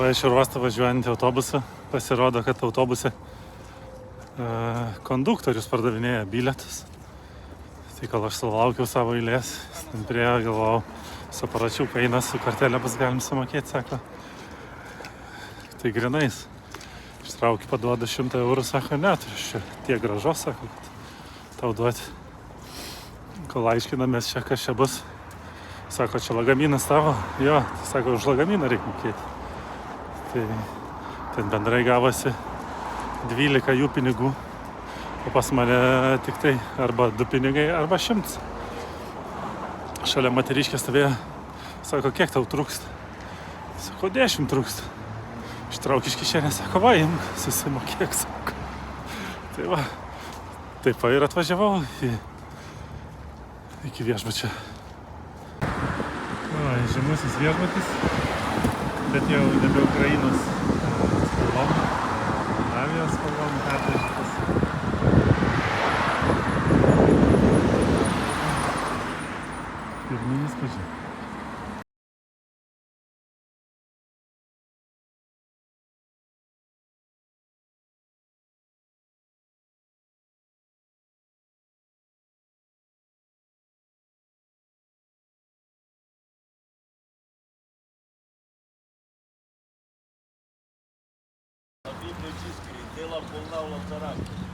Va iš Uostą važiuojant autobusą, pasirodo, kad autobuse konduktorius pardavinėja bilietus. Tai kol aš sulaukiau savo eilės, ten priejo, galvojau, su aparačiuką eina, su kortelė bus galim sumokėti, sako. Tai grinais. Ištraukiu, paduoda 100 eurų, sako, ne, čia tiek gražos, sako, kad tau duoti. Kol aiškinamės čia, kas čia bus, sako, čia lagaminas tavo, jo, tai sako, už lagaminą reikia mokėti. Tai ten bendrai gavosi 12 jų pinigų, o pas mane tik tai arba 2 pinigai, arba 100. Šalia moteriškė stovėjo, sako, kiek tau trūksta? Sako, 10 trūksta. Ištrauk iš kišenės, sako, va, imk, susimokėk, sako. Tai va, taip va ir atvažiavau iki viešbučio. Va, žemusis viešbutis, bet jau nebe Ukrainos spalvom, Moldavijos spalvom perdažytas. Pirminis pažiūrė.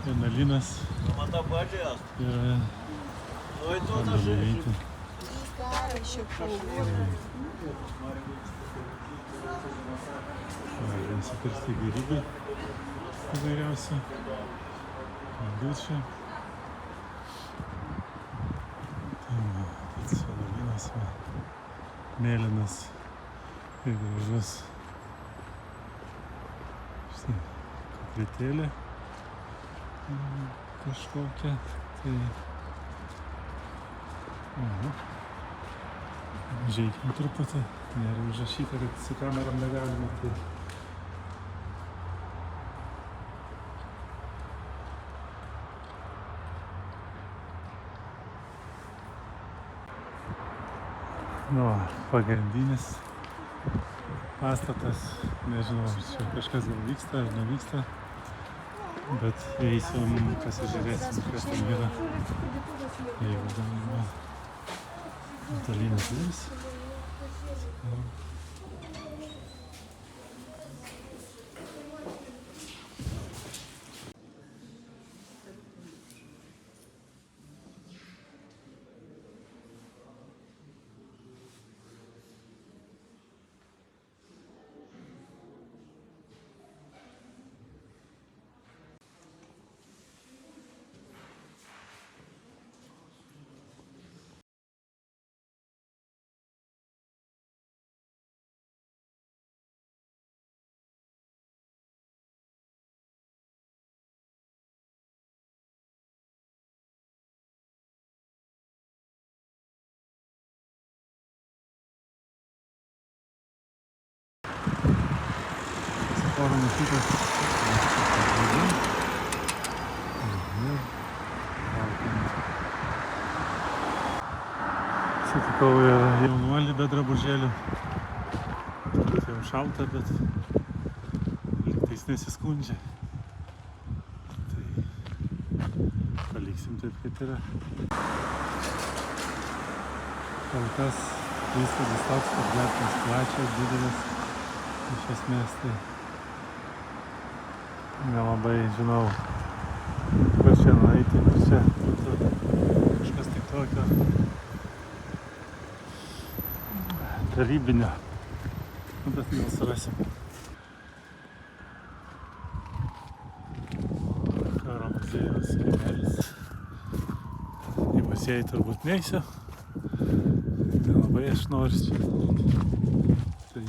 Vienuolynas yra padaryti. Nusipirkti gėrybių įvairiausių. Dušė. Tai vienuolynas mėlynas ir gražus. Štai koplytėlė kažkokia. Tai žaikim truputį. Nėra užrašyta, kad su kamerom negalima. Tai nu, pagrindinis pastatas, nežinau, čia kažkas gal vyksta ar nevyksta, bet eisim, pasižiūrėsim, kas ten yra. Jeigu galima, metalinės duris. Porą matytas. Sutikau jaunuolį be drabužėlių. Turbūt jau šalta, bet lygtais nesiskundžia. Tai paliksim taip, kaip yra. Kol kas įspūdis toks, kad gatvės plačios, didelės. Iš esmės tai nelabai žinau, kur čia nueiti, kur čia būtų kažkas tik tokio tarybinio, bet gal surasim. Karo muziejaus kiemelis. Į muziejų turbūt neisiu, nelabai aš noriu čia. Tai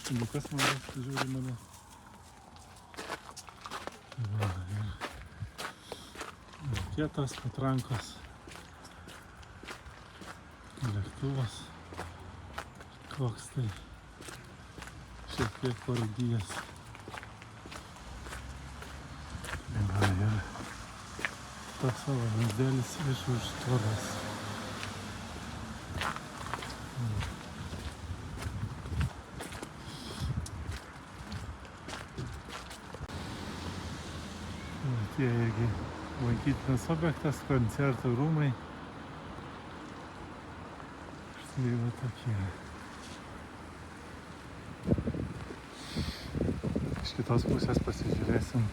šuniukas manas žiūri mane. Raketos, patrankos, lėktuvas, koks tai šiek tiek parūdijęs. Ir toks savo vaizdelis iš už tvoros. Tie irgi lankytinas objektas, koncertų rūmai. Štai va tokie. Iš kitos pusės pasižiūrėsim.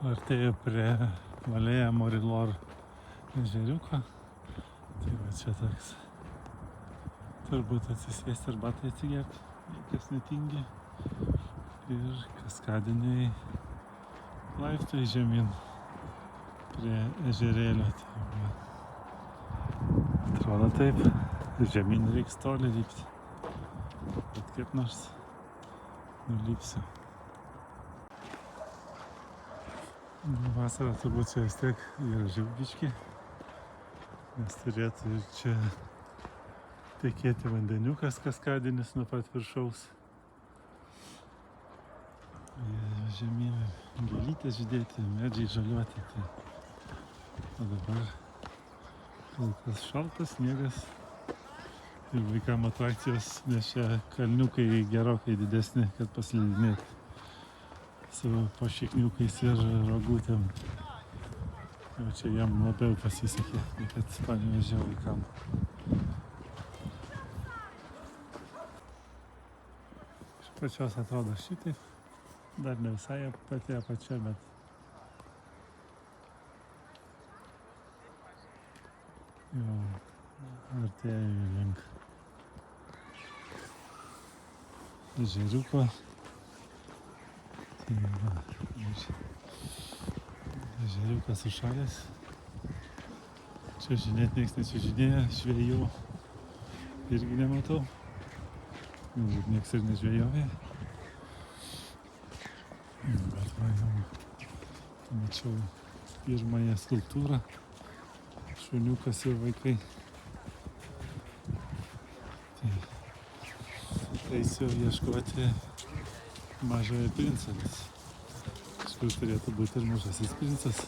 Artėju prie Valėja Morilor ežeriuko. Tai va čia toks. Turbūt atsisėsti arbatai atsigerti, niekas netingi. Ir kaskadiniai laiptai žemyn prie ežerėlio. Tai va. Atrodo taip, žemyn reiks toli lipti. Bet kaip nors nulipsiu. Vasarą turbūt čia vis tiek yra žilbiški, nes turėtų ir čia tekėti vandeniukas kaskadinis nuo pat viršaus. Žemyn gėlytės žydėti, medžiai žaliuoti. O dabar kol kas šaltas sniegas ir vaikam atrakcijos, nes čia kalniukai gerokai didesni, kad paslidinėti su pašikniukais ir rogutėm. Jau čia jam labiau pasisekė, kad Panevėžio vaikam. Iš pačios atrodo šitaip. Dar ne visai pati apačia, bet jau artėju link ežeriuko. Tai va, ežeriukas užšalęs. Čia žinėt nieks nesižinėja, žvejų irgi nematau. Galbūt nieks ir nežvejovė. Bet va jau mačiau pirmąją skulptūrą. Šuniukas ir vaikai. Tai eisiu ieškoti Mažojo princo. Kažkur turėtų būti ir Mažasis princas.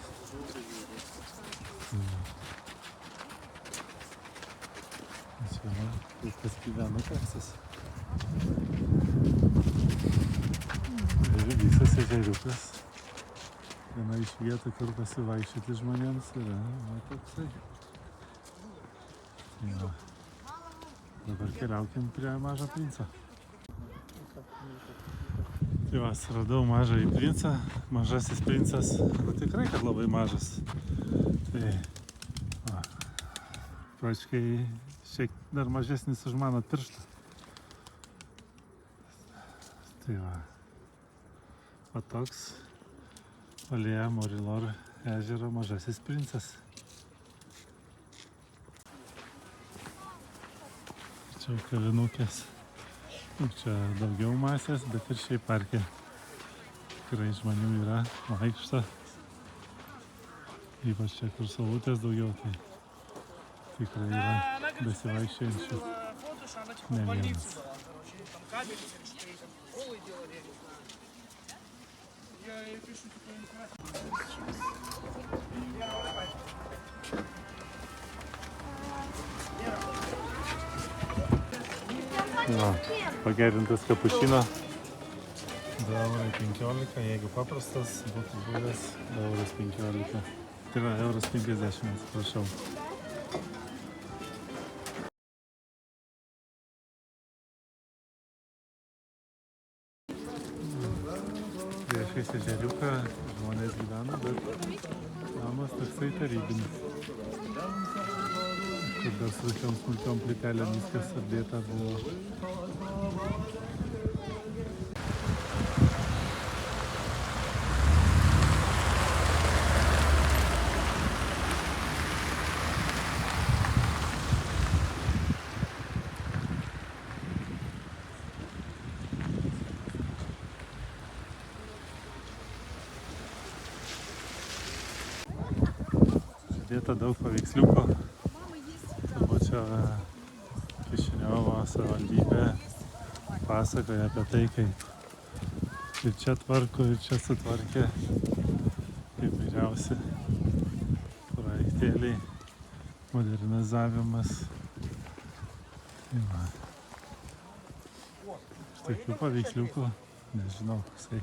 Čia va, kas gyvena Teksas. Ir visas ežeriukas. Viena iš vietų, kur pasivaikščioti žmonėms yra va toksai. Ja. Dabar keliaukim prie Mažo princo. Tai va, radau Mažąjį princą. Mažasis princas, nu tikrai, kad labai mažas. Tai va, praškai šiek dar mažesnis už mano pirštą. Tai va. O toks Valėja Morilor ežero Mažasis princas. Čia kavinukės. Čia daugiau masės, bet ir šiaip parke tikrai žmonių yra, vaikšto. Ypač čia, kur saulutės daugiau, tai tikrai yra besivaikščiojančių ne vienas. Va, pagerintas kapučino 2,15 €, jeigu paprastas būtų buvęs 1,15 €. Tai yra 1,50 €, atsiprašau. Priešais ežeriuką žmonės gyvena, bet namas toksai tarybinis. Kur dar su tokiom smulkiom plytelėm viskas apdėta buvo. Dėta daug paveiksliuko. Turbūt čia Kišiniovo savivaldybė pasakoja apie tai, kaip ir čia tvarko, ir čia sutvarkė įvairiausi projektai. pastatėliai, modernizavimas. Tai va. Tokių paveiksliukų, nežinau, koksai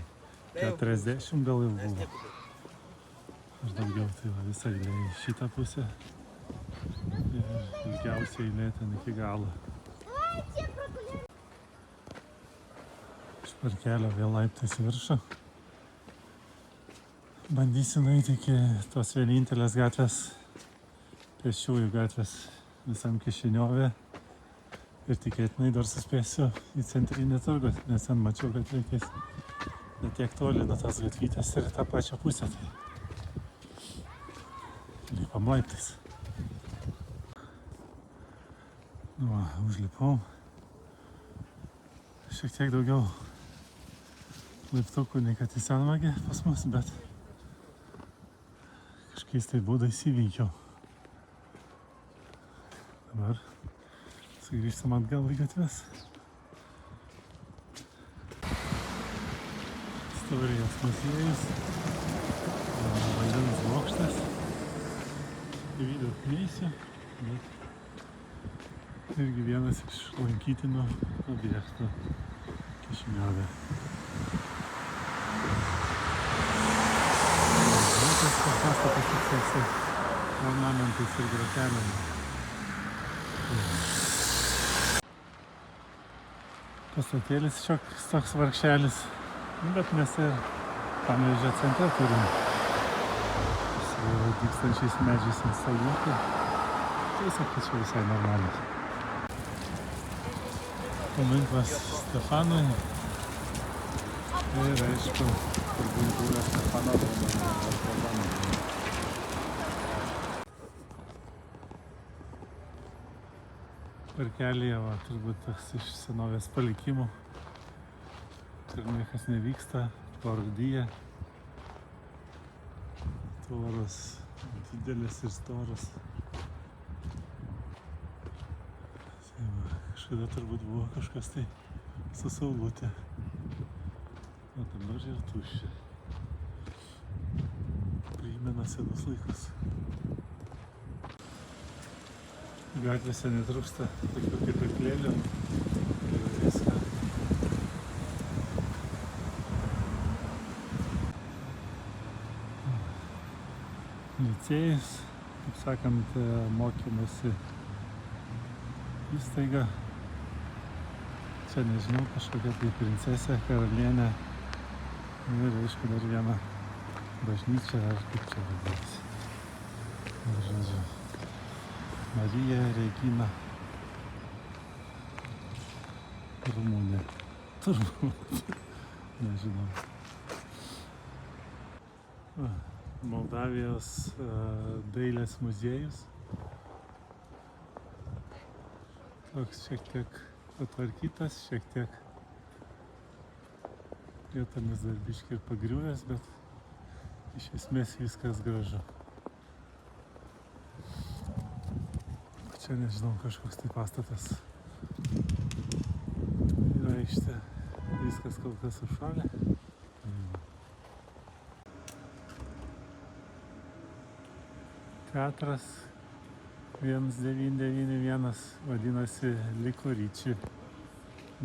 40 gal jau buvo. Ar daugiau, tai va, visa eilė į šitą pusę. Ir ilgiausia eilė ten iki galo. Iš parkelio vėl laiptais viršų. Bandysiu nueiti iki tos vienintelės gatvės, pėsčiųjų gatvės visam Kišiniove. Ir tikėtinai dar suspėsiu į centrinį turgų, nes ten mačiau, kad reikės ne tiek toli nuo tos gatvytės ir tą pačią pusę. Tai lipam laiptais. Nu, va, užlipau. Šiek tiek daugiau laiptukų nei kad į Senvagę pas mus, bet kažkokiais tai būdais įveikiau. Dabar sugrįžtam atgal į gatves. Istorijos muziejus, vandens bokštas. Į vidų neisiu, bet irgi vienas iš lankytinų objektų Kišiniove. Tas pastatas toks su ornamentais ir grotelėmis. Pastatėlis šioks toks vargšelis, bet mes ir Panevėžio centre turim su dygstančiais medžiais instaliuoti. Tai sakyčiau visai normaliai. Paminklas Stefanui ir aišku, Burbultūra Stefano. Parkelyje, va, turbūt tas iš senovės palikimų, kur niekas nevyksta, parūdyje, tvoros didelis ir storas. Kažkada turbūt buvo kažkas tai su saulutė, o dabar jau tuščia. Primena senus laikus. Gatvėse netrūksta tokių kepyklėlių ir viską. Licėjus, kaip sakant, mokymosi įstaiga. Čia nežinau, kažkokia tai princesė, karalienė ir aišku dar viena bažnyčia ar kaip čia vadinasi. Ir žodžiu. Marija Regina Rumunė. Turbūt. Nežinau. Moldavijos dailės muziejus. Toks šiek tiek patvarkytas, šiek tiek vietomis dar biškį ir pagriuvęs, bet iš esmės viskas gražu. Čia nežinau, kažkoks tai pastatas yra aikštė, viskas kol kas užšalę. Teatras 1991 vadinasi Likoriči.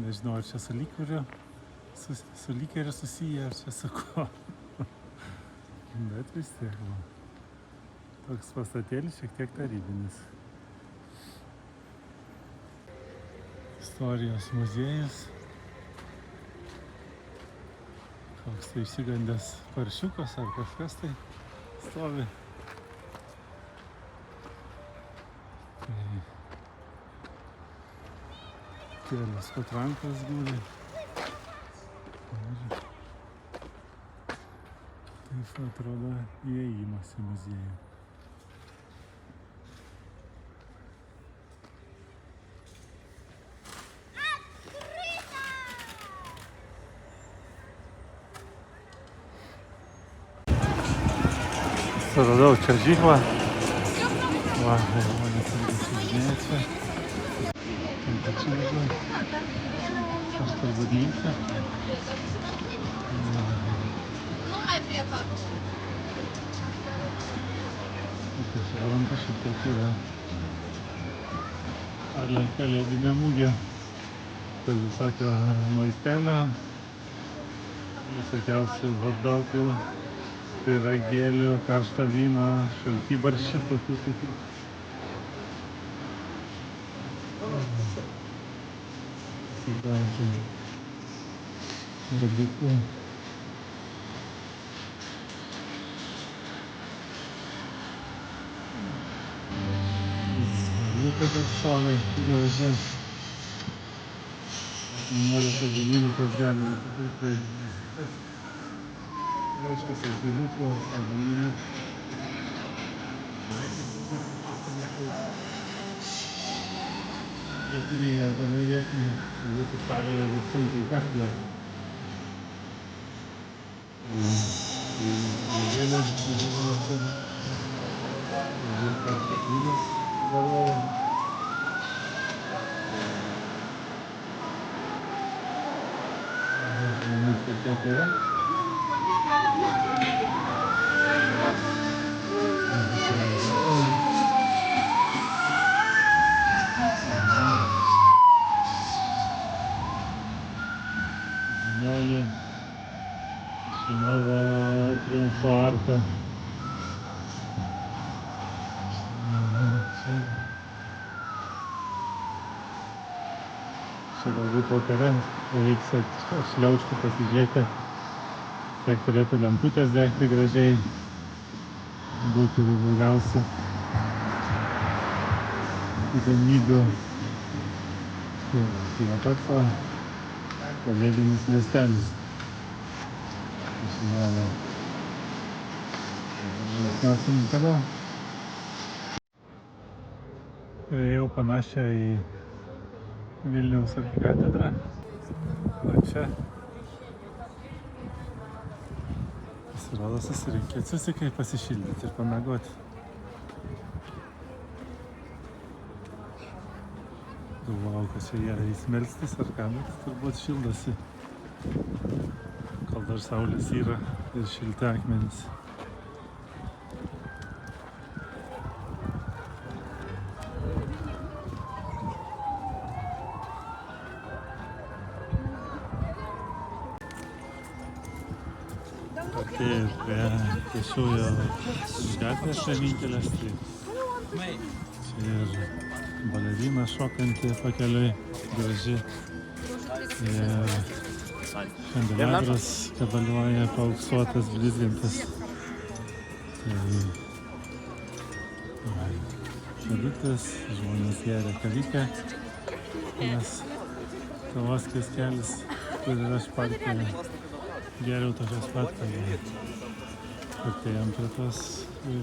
Nežinau, ar čia su likoriu susiję, ar čia su kuo. Bet vis tiek. Toks pastatėlis šiek tiek tarybinis. Istorijos muziejus. Koks tai išsigandęs paršiukas ar kažkas tai stovi. Kelios patrankos guli. Ir taip atrodo įėjimas į muziejų. Suradau čiuožyklą. Va, žmonės irgi čiuožinėja čia. Ten pačiuožu. Aš turbūt neįsiu. Valandą šiek tiek yra kalėdinė mugė. Tai visokio maistelio, visokiausių hotdogų, pyragėlių, karšto vyno, šaltibarščių tokių. Dalykų. Tokios šonai graži. Noriu pažymėtas gali būti reiškia saldžiuliukų, saldžiulių. Vietiniai arba nevietiniai, būtų sąlyga visinti gatvę. Gėlės, kartofilės galvoju. Tiek yra. Žinioji Šimava triumfo arka. Čia galbūt vakare reiks šliaužti, pasižiūrėti, kiek turėtų lemputės degti gražiai, būtų įvairiausių įdomybių. Tai toks kalėdinis miestelis. Žinoma, mes esam toliau. Ėjau panašią į Vilniaus arkikatedrą. O čia pasirodo susirinkti atsisukai pasišildyti ir pamiegoti. Galvojau, kad čia jie eis melstis ar ką, bet turbūt šildosi, kol dar saulės yra ir šilti akmenys. Artėjau prie pėsčiųjų gatvės vienintelės, tai čia ir balerina šokanti pakeliui, graži, ir kandelabras kabaliuoja paauksuotas, blizgantis. Tai kavytės, žmonės geria kavykę, nes kavos kioskelis, kur yra šparkė. Geriau tokios pat, kad artėjom prie tos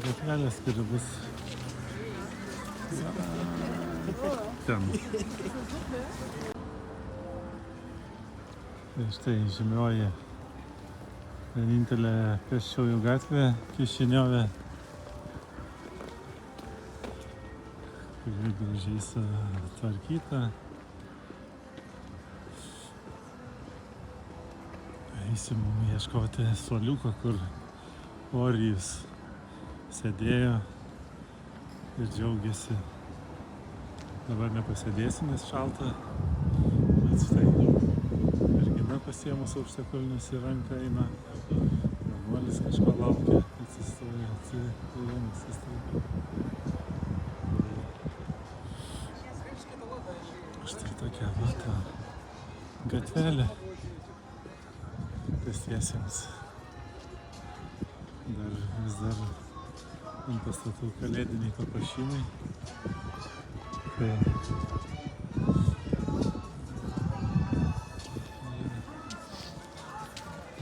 gatvelės, kuri bus ten. Tai štai žymioji vienintelė pėsčiųjų gatvė Kišiniove, kuri gražiai sutvarkyta. Eisim ieškoti suoliuko, kur Orijus sėdėjo ir džiaugiasi. Dabar nepasėdėsim, nes šalta, bet štai mergina pasiėmus aukštakulnius į ranką eina. Jaunuolis kažko laukia, atsistoja, atsistoja. Štai tokia vieta, gatvelė pėstiesiems. Vis dar ant pastatų kalėdiniai papuošimai. Tai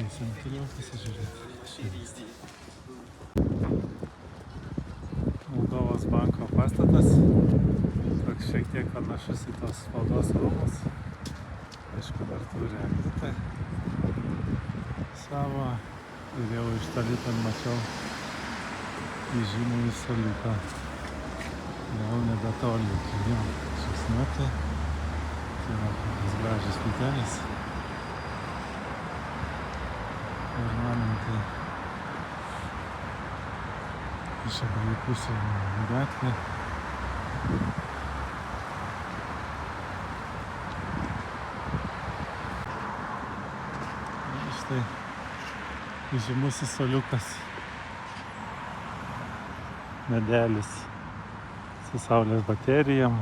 eisim toliau pasižiūrėti, kas čia vyksta. Moldovos banko pastatas, toks šiek tiek panašus į tos spaudos rūmus. Aišku, dar turi eglutę savo ir jau iš toli ten mačiau įžymųjį suoliuką. Gal nebetoli iki jo žingsniuoti. Tai va, tokios gražios plytelės. Ornamentai. Iš abiejų pusių gatvė. Ir štai žymusis suoliukas. Medelis su saulės baterijom.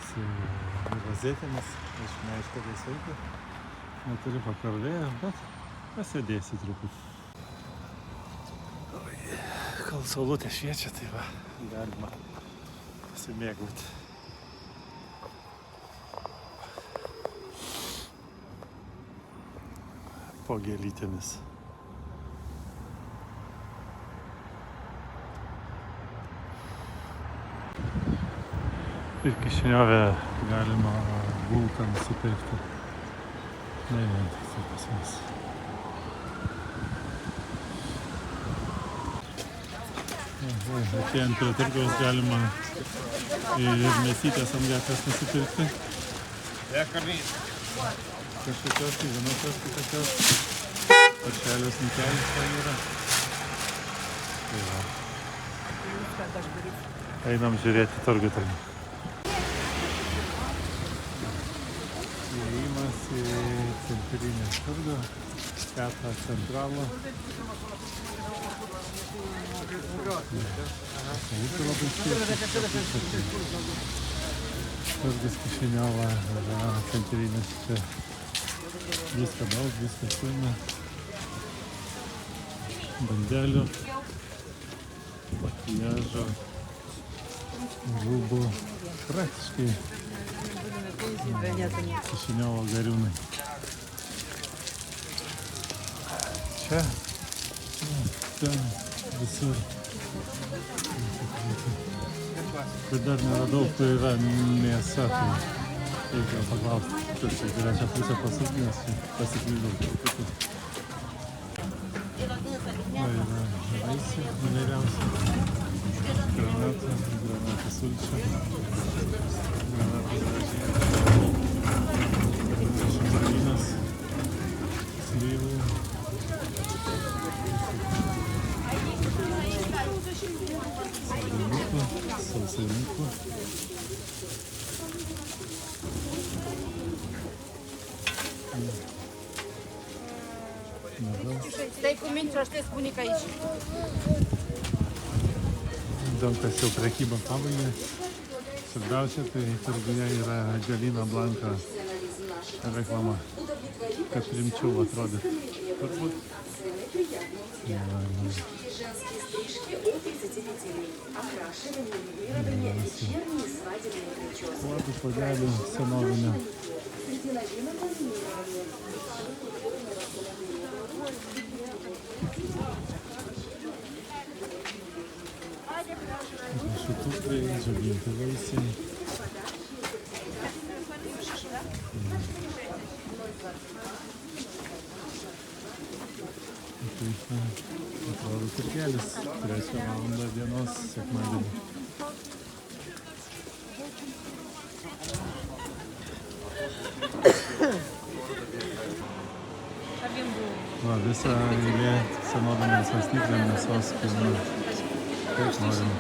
Su rozetėmis. Aš neaišku, tai sveiki. Neturiu pakarvėjęs, bet pasėdėsiu truputį. Kol saulutė šviečia, tai va, galima pasimėgauti. Po gėlytėmis. Ir Kišiniove galima bulką nusipirkti. Ne vien tik tai pas mus. Atėjant prie turgaus galima ir mėsytės ant gatvės nusipirkti. Kažkokios, tai vienokios, kitokios. Paršelės nukelis tai yra. Tai va. Einam žiūrėti turgų turgų. Įėjimas į centrinį turgų. Teatrą centralą. Saulutė labai šviečia. Turgus Kišiniovo yra centrinis čia. Viską daug, viską pilna. Bandelių, makiažo, rūbų. Praktiškai Kišiniovo gariūnai. Čia, ten, visur. Bet dar neradau, kur yra mėsa, tai reikia paklausti. Čia trečią pusę pasukti, nes pasiklydau truputį. Va yra vaisių įvairiausių. Granatų sulčių. Granatų gražiai. Šimarinas. Slyvų. Saldinukų. Sausainukų. Stai cu minți, aștept bunica aici. Donkas jau prekybą pabaigė. Svarbiausia, tai turguje yra Galina Blanka reklama, kad rimčiau atrodyt. Turbūt. Puodų, puodelių senovinio. Riešutukai, džiovinti vaisiai. Tai atrodo turgelis, 3 valandą dienos sekmadienį. Va, visa eilė senovinės svarstyklėm mėsos pilna. Kaip norim.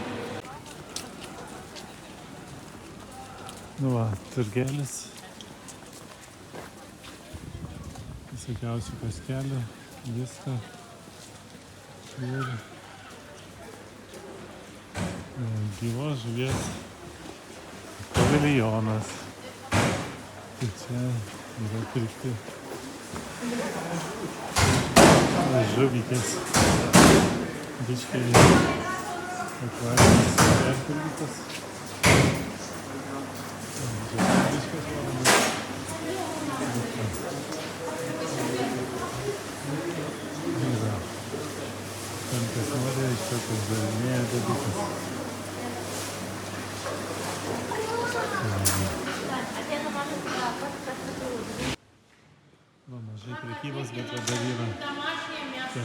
Nu va, turgelis. Visokiausių kaskelių, viską. Ir gyvos žuvies paviljonas. Tai čia yra pirkti žuvytės. Biškai akvariumas perpildytas. Biškas varomas. Yra. Ten kas nori, iš to kas darinėja dalykas. Va, mažai prekybos, bet va dar yra. Čia.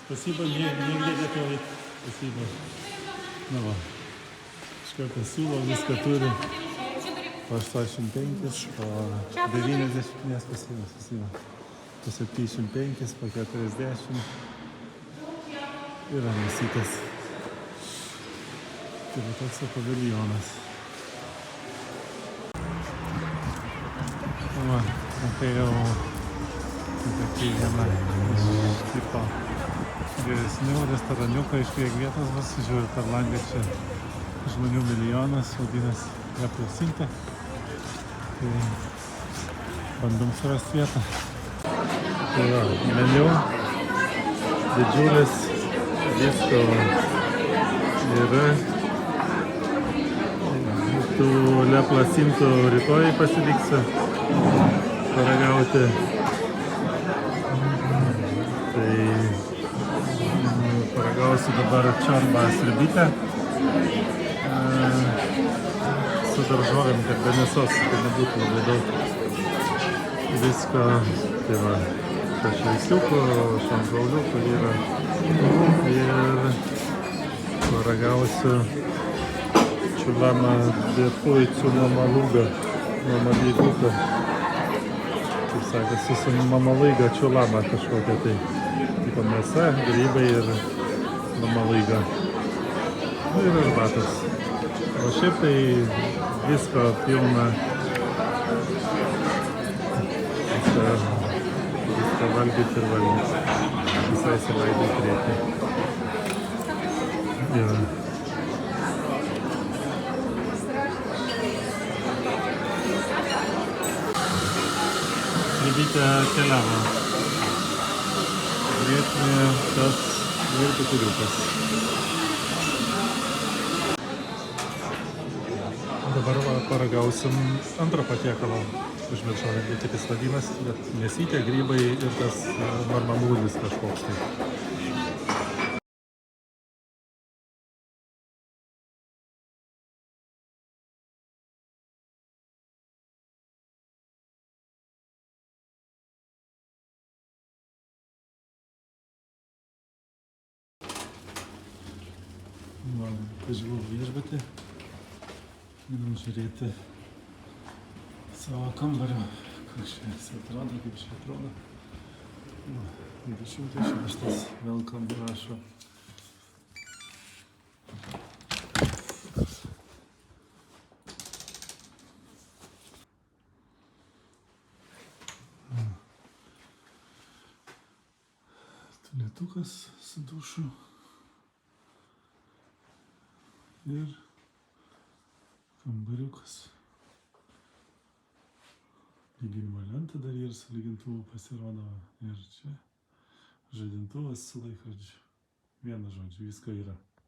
Спасибо, негде готовить. Спасибо. Nu va. Iš karto siūlo, viską turi. Po 85, po 90, nes pasiima. Po 75, po 40. Yra mėsytės. Tai yra toks paviljonas. Va, atėjau tokį vieną iš tipo geresnių restoraniuką, iš kiek vietos bus, žiūriu per langą čia žmonių milijonas, vadinasi, neplasinti. Tai bandom surasti vietą. Tai va, meniu didžiulis, visko yra. Tų leplasintų rytoj pasiliksiu paragauti. Tai paragausiu dabar čiorbą sriubytę su daržovėm, kad be mėsos, kad nebūtų labai daug visko. Tai va, šašlykiukų, šampauliukų yra. Ir paragausiu чулама дефуицу мамалуга, мамалигука. Kaip sakasi, su mamalaiga čulama kažkokia tai. Tipo mėsa, grybai ir mamalaiga. Ir arbatas. O šiaip tai visko pilna. Viską valgyti ir valgyti. Visai savaitę turėti. Ir sriubytė keliavo. Grėtinė, tas ir pipiriukas. Dabar paragausim antrą patiekalą. Užmiršau, kaip jis vadinasi, bet mėsytė, grybai ir tas marmamūlis kažkoks tai. Važiavau viešbutį, einam žiūrėti savo kambario, koks čia jis atrodo, kaip čia atrodo. 206 welcome rašo. Tualetukas su dušu. Ir kambariukas. Lyginimo lenta dar ir su lygintuvu pasirodo. Ir čia žadintuvas su laikrodžiu. Vienas žodžiu, visko yra.